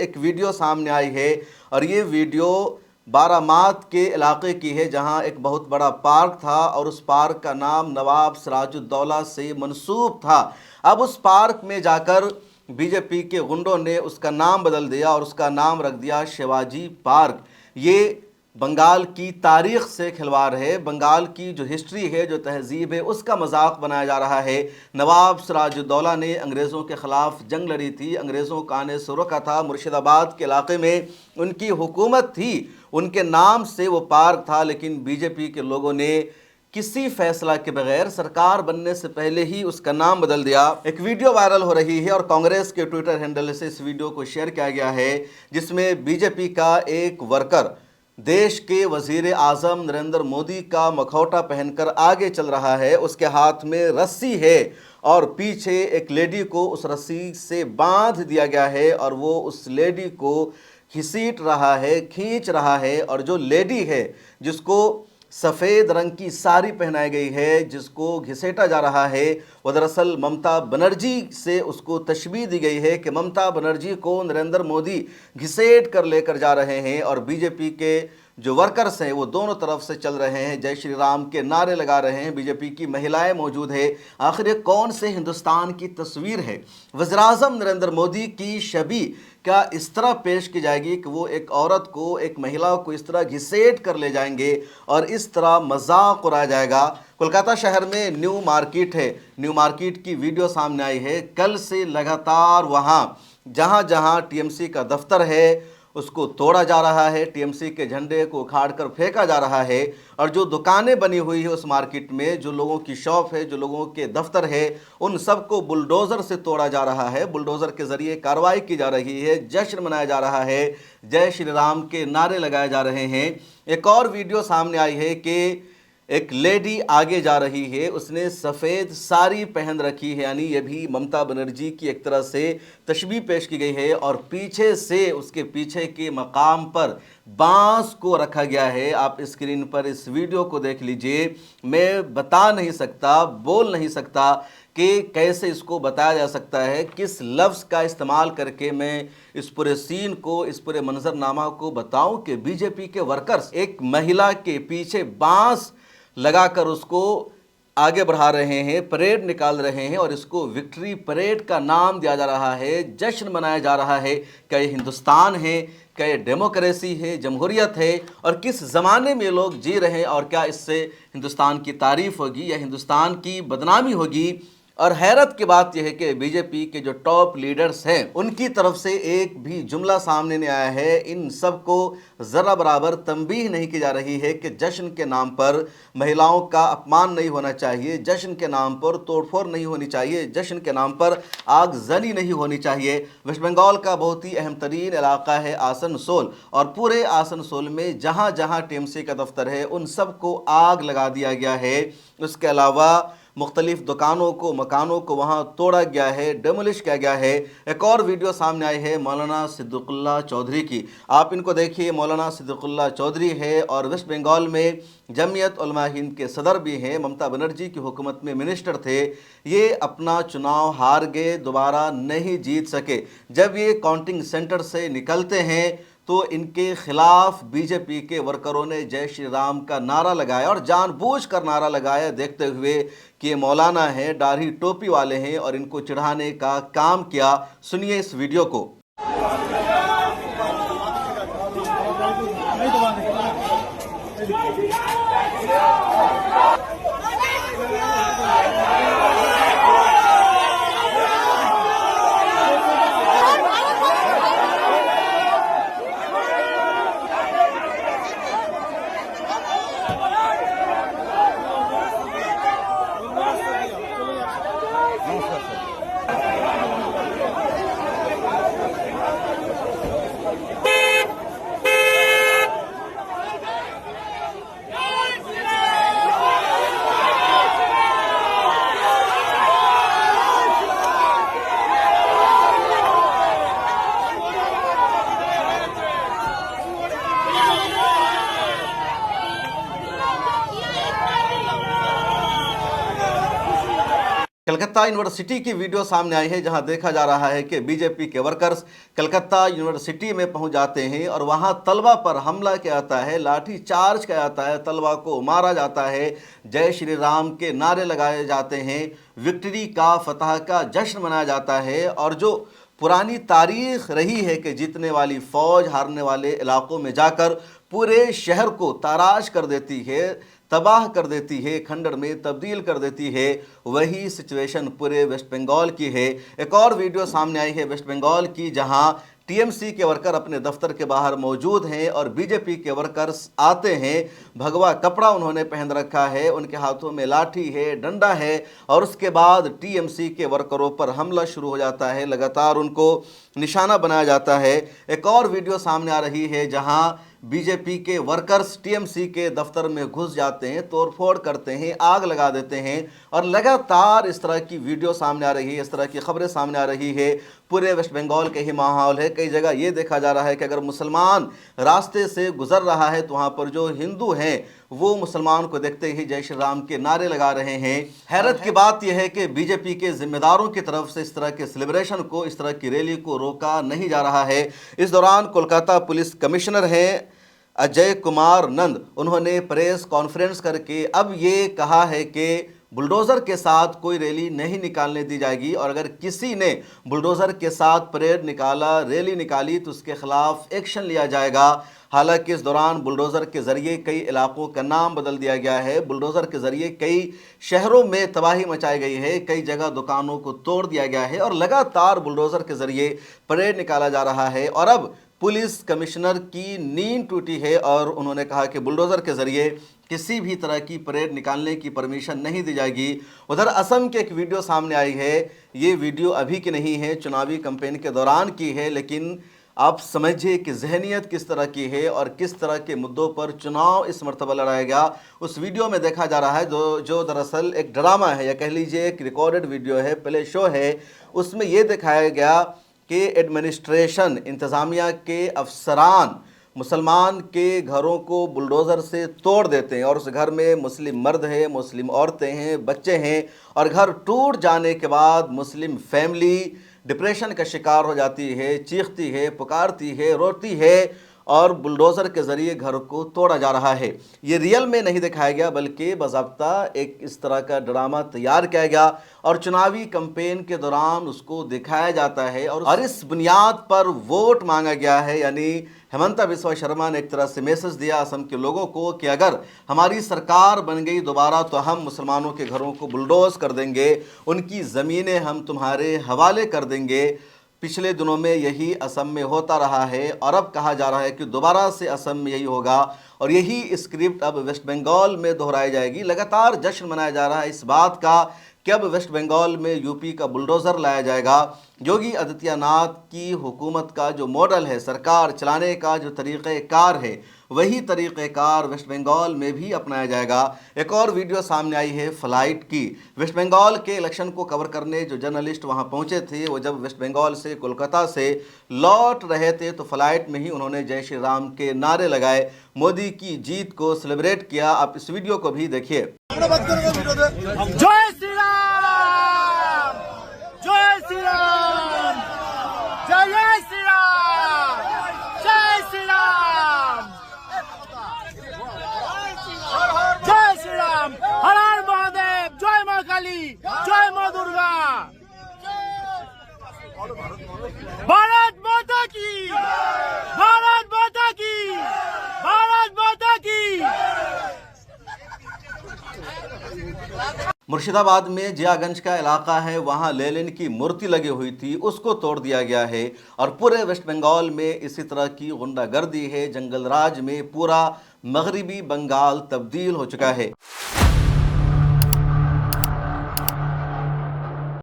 एक वीडियो सामने आई है और ये वीडियो बारामात के इलाके की है, जहां एक बहुत बड़ा पार्क था और उस पार्क का नाम नवाब सिराजुद्दौला से मंसूब था। अब उस पार्क में जाकर बीजेपी के गुंडों ने उसका नाम बदल दिया और उसका नाम रख दिया शिवाजी पार्क। ये बंगाल की तारीख से खिलवाड़ है, बंगाल की जो हिस्ट्री है, जो तहजीब है, उसका मजाक बनाया जा रहा है। नवाब सिराजुद्दौला ने अंग्रेज़ों के ख़िलाफ़ जंग लड़ी थी, अंग्रेज़ों का आने से रोका था, मुर्शिदाबाद के इलाके में उनकी हुकूमत थी, उनके नाम से वो पार्क था। लेकिन बीजेपी के लोगों ने किसी फैसला के बगैर सरकार बनने से पहले ही उसका नाम बदल दिया। एक वीडियो वायरल हो रही है और कांग्रेस के ट्विटर हैंडल से इस वीडियो को शेयर किया गया है, जिसमें बीजेपी का एक वर्कर देश के वजीर आज़म नरेंद्र मोदी का मखौटा पहनकर आगे चल रहा है। उसके हाथ में रस्सी है और पीछे एक लेडी को उस रस्सी से बांध दिया गया है और वो उस लेडी को घसीट रहा है, खींच रहा है। और जो लेडी है, जिसको सफ़ेद रंग की साड़ी पहनाई गई है, जिसको घसीटा जा रहा है, वो दरअसल ममता बनर्जी से उसको तशबीह दी गई है कि ममता बनर्जी को नरेंद्र मोदी घसीट कर लेकर जा रहे हैं। और बीजेपी के जो वर्कर्स हैं वो दोनों तरफ से चल रहे हैं, जय श्री राम के नारे लगा रहे हैं, बीजेपी की महिलाएं मौजूद है। आखिर ये कौन से हिंदुस्तान की तस्वीर है? वज़ीर-ए-आज़म नरेंद्र मोदी की छवि क्या इस तरह पेश की जाएगी कि वो एक औरत को, एक महिला को इस तरह घसीट कर ले जाएंगे और इस तरह मजाक उड़ाया जाएगा? कोलकाता शहर में न्यू मार्केट है, न्यू मार्केट की वीडियो सामने आई है। कल से लगातार वहाँ जहाँ जहाँ टीएमसी का दफ्तर है उसको तोड़ा जा रहा है, टीएमसी के झंडे को उखाड़ कर फेंका जा रहा है। और जो दुकानें बनी हुई है उस मार्केट में, जो लोगों की शॉप है, जो लोगों के दफ्तर है, उन सबको बुलडोज़र से तोड़ा जा रहा है, बुलडोज़र के ज़रिए कार्रवाई की जा रही है, जश्न मनाया जा रहा है, जय श्री राम के नारे लगाए जा रहे हैं। एक और वीडियो सामने आई है कि एक लेडी आगे जा रही है, उसने सफ़ेद साड़ी पहन रखी है, यानी ये भी ममता बनर्जी की एक तरह से तशबीह पेश की गई है। और पीछे से, उसके पीछे के मकाम पर बांस को रखा गया है। आप स्क्रीन पर इस वीडियो को देख लीजिए। मैं बता नहीं सकता, बोल नहीं सकता कि कैसे इसको बताया जा सकता है, किस लफ्ज़ का इस्तेमाल करके मैं इस पूरे सीन को, इस पूरे मंजरनामा को बताऊं कि बीजेपी के वर्कर्स एक महिला के पीछे बांस लगाकर उसको आगे बढ़ा रहे हैं, परेड निकाल रहे हैं और इसको विक्ट्री परेड का नाम दिया जा रहा है, जश्न मनाया जा रहा है। क्या ये हिंदुस्तान है? क्या ये डेमोक्रेसी है, जमहूरियत है? और किस ज़माने में लोग जी रहे हैं? और क्या इससे हिंदुस्तान की तारीफ़ होगी या हिंदुस्तान की बदनामी होगी? और हैरत की बात यह है कि बीजेपी के जो टॉप लीडर्स हैं उनकी तरफ से एक भी जुमला सामने नहीं आया है। इन सब को ज़रा बराबर तंबीह नहीं की जा रही है कि जश्न के नाम पर महिलाओं का अपमान नहीं होना चाहिए, जश्न के नाम पर तोड़फोड़ नहीं होनी चाहिए, जश्न के नाम पर आगजनी नहीं होनी चाहिए। वेस्ट बंगाल का बहुत ही अहम तरीन इलाका है आसनसोल, और पूरे आसनसोल में जहाँ जहाँ टीएमसी का दफ्तर है उन सबको आग लगा दिया गया है। उसके अलावा मुख्तलिफ दुकानों को, मकानों को वहाँ तोड़ा गया है, डेमोलिश किया गया है। एक और वीडियो सामने आई है मौलाना सिद्दीकुल्लाह चौधरी की, आप इनको देखिए। मौलाना सिद्दीकुल्लाह चौधरी है और वेस्ट बंगाल में जमीयत उलमा हिंद के सदर भी हैं, ममता बनर्जी की हुकूमत में मिनिस्टर थे। ये अपना चुनाव हार गए, दोबारा नहीं जीत सके। जब ये काउंटिंग सेंटर से निकलते हैं तो इनके खिलाफ बीजेपी के वर्करों ने जय श्री राम का नारा लगाया और जानबूझकर नारा लगाया, देखते हुए कि ये मौलाना है, दाढ़ी टोपी वाले हैं और इनको चिढ़ाने का काम किया। सुनिए इस वीडियो को। कलकत्ता यूनिवर्सिटी की वीडियो सामने आई है, जहां देखा जा रहा है कि बीजेपी के वर्कर्स कलकत्ता यूनिवर्सिटी में पहुंच जाते हैं और वहां तलबा पर हमला किया जाता है, लाठी चार्ज किया जाता है, तलबा को मारा जाता है, जय श्री राम के नारे लगाए जाते हैं, विक्ट्री का, फतह का जश्न मनाया जाता है। और जो पुरानी तारीख रही है कि जीतने वाली फौज हारने वाले इलाकों में जाकर पूरे शहर को ताराश कर देती है, तबाह कर देती है, खंडर में तब्दील कर देती है, वही सिचुएशन पूरे वेस्ट बंगाल की है। एक और वीडियो सामने आई है वेस्ट बंगाल की, जहां टीएमसी के वर्कर अपने दफ्तर के बाहर मौजूद हैं और बीजेपी के वर्कर्स आते हैं, भगवा कपड़ा उन्होंने पहन रखा है, उनके हाथों में लाठी है, डंडा है, और उसके बाद टीएमसी के वर्करों पर हमला शुरू हो जाता है, लगातार उनको निशाना बनाया जाता है। एक और वीडियो सामने आ रही है जहां बीजेपी के वर्कर्स टीएमसी के दफ्तर में घुस जाते हैं, तोड़फोड़ करते हैं, आग लगा देते हैं, और लगातार इस तरह की वीडियो सामने आ रही है, इस तरह की खबरें सामने आ रही है। पूरे वेस्ट बंगाल के ही माहौल है। कई जगह ये देखा जा रहा है कि अगर मुसलमान रास्ते से गुजर रहा है तो वहाँ पर जो हिंदू हैं वो मुसलमान को देखते ही जय श्री राम के नारे लगा रहे हैं। हैरत की बात यह है कि बीजेपी के जिम्मेदारों की तरफ से इस तरह के सेलिब्रेशन को, इस तरह की रैली को रोका नहीं जा रहा है। इस दौरान कोलकाता पुलिस कमिश्नर हैं अजय कुमार नंद, उन्होंने प्रेस कॉन्फ्रेंस करके अब ये कहा है कि बुलडोज़र के साथ कोई रैली नहीं निकालने दी जाएगी, और अगर किसी ने बुलडोज़र के साथ परेड निकाला, रैली निकाली, तो उसके खिलाफ एक्शन लिया जाएगा। हालांकि इस दौरान बुलडोज़र के ज़रिए कई इलाकों का नाम बदल दिया गया है, बुलडोज़र के ज़रिए कई शहरों में तबाही मचाई गई है, कई जगह दुकानों को तोड़ दिया गया है, और लगातार बुलडोज़र के ज़रिए परेड निकाला जा रहा है। और अब पुलिस कमिश्नर की नींद टूटी है और उन्होंने कहा कि बुलडोज़र के ज़रिए किसी भी तरह की परेड निकालने की परमिशन नहीं दी जाएगी। उधर असम की एक वीडियो सामने आई है, ये वीडियो अभी की नहीं है, चुनावी कैंपेन के दौरान की है, लेकिन आप समझिए कि जहनीत किस तरह की है और किस तरह के मुद्दों पर चुनाव इस मरतबा लड़ाया गया। उस वीडियो में देखा जा रहा है जो दरअसल एक ड्रामा है, या कह लीजिए एक रिकॉर्डेड वीडियो है, प्ले शो है। उसमें ये दिखाया गया कि एडमिनिस्ट्रेशन, इंतज़ामिया के अफसरान मुसलमान के घरों को बुलडोज़र से तोड़ देते हैं, और उस घर में मुस्लिम मर्द है, मुस्लिम औरतें हैं, बच्चे हैं, और घर टूट जाने के बाद मुस्लिम फैमिली डिप्रेशन का शिकार हो जाती है, चीखती है, पुकारती है, रोती है, और बुलडोज़र के ज़रिए घर को तोड़ा जा रहा है। ये रियल में नहीं दिखाया गया, बल्कि बाज़ाब्ता एक इस तरह का ड्रामा तैयार किया गया और चुनावी कैंपेन के दौरान उसको दिखाया जाता है, और इस बुनियाद पर वोट मांगा गया है। यानी हेमंता बिस्वा शर्मा ने एक तरह से मैसेज दिया असम के लोगों को कि अगर हमारी सरकार बन गई दोबारा तो हम मुसलमानों के घरों को बुलडोज़ कर देंगे, उनकी ज़मीनें हम तुम्हारे हवाले कर देंगे। पिछले दिनों में यही असम में होता रहा है, और अब कहा जा रहा है कि दोबारा से असम में यही होगा, और यही स्क्रिप्ट अब वेस्ट बंगाल में दोहराई जाएगी। लगातार जश्न मनाया जा रहा है इस बात का कि अब वेस्ट बंगाल में यूपी का बुलडोज़र लाया जाएगा। योगी आदित्यनाथ की हुकूमत का जो मॉडल है, सरकार चलाने का जो तरीक़ेकार है, वही तरीक़ेकार वेस्ट बंगाल में भी अपनाया जाएगा। एक और वीडियो सामने आई है फ़्लाइट की। वेस्ट बंगाल के इलेक्शन को कवर करने जो जर्नलिस्ट वहां पहुंचे थे, वो जब वेस्ट बंगाल से कोलकाता से लौट रहे थे तो फ्लाइट में ही उन्होंने जय श्री राम के नारे लगाए, मोदी की जीत को सेलिब्रेट किया। आप इस वीडियो को भी देखिए। जय श्री राम, जय श्री राम, जय श्री राम, जय श्री राम, जय श्री राम, हर हर महादेव, जय मां काली, जय मां दुर्गा, भारत माता की, भारत माता की, भारत माता की। मुर्शिदाबाद में जियागंज का इलाका है, वहां लेनिन की मूर्ति लगी हुई थी, उसको तोड़ दिया गया है। और पूरे वेस्ट बंगाल में इसी तरह की गुंडागर्दी है। जंगल राज में पूरा मगरिबी बंगाल तब्दील हो चुका है।